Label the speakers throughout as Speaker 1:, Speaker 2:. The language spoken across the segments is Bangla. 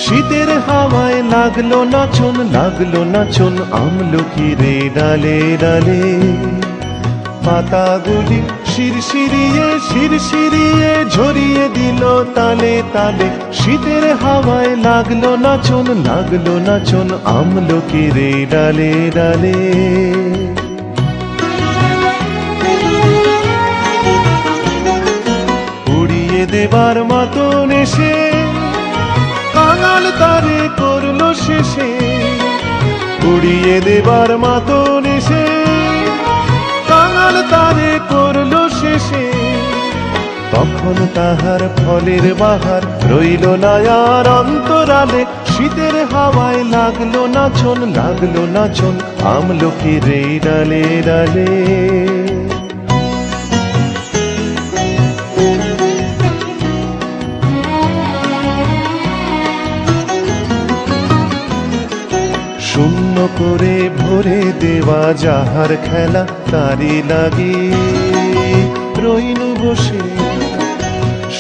Speaker 1: শীতের হাওয়ায় লাগলো নাচন আমলকির ডালে ডালে। পাতাগুলি শিরশিরিয়ে ঝরিয়ে দিল তালে তালে। শীতের হাওয়ায় লাগলো নাচন আমলকির ডালে ডালে। উড়িয়ে দেবার মতন এসে কাঙাল তারে করলো শেষে। উড়িয়ে দেবার মতন এসে কাঙাল তারে করলো শেষে। তখন তাহার ফলের বাহার রইল না আর অন্তরালে। শীতের হাওয়ায় লাগলো নাচন আমলকির ডালে ডালে। শূন্য করে ভরে দেওয়া যাহার খেলা তারি লাগি রইনু বসে।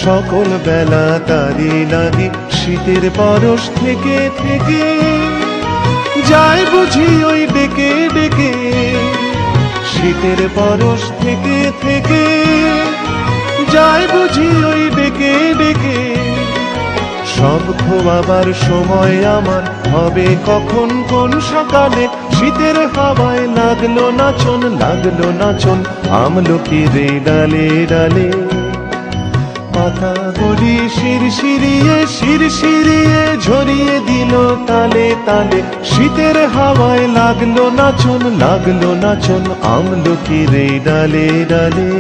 Speaker 1: সকল বেলা তারি লাগি শীতের পরশ থেকে থেকে যায় বুঝি ওই ডেকে ডেকে। শীতের পরশ থেকে থেকে যায় বুঝি ওই ডেকে ডেকে। সব খোয়াবার সময় আমার হবে কখন কোন সকালে। শীতের হাওয়ায় লাগলো নাচন আমলকির ডালে ডালে। পাতাগুলি শিরশিরিয়ে ঝরিয়ে দিল তালে তালে। শীতের হাওয়ায় লাগলো নাচন আমলকির ডালে ডালে।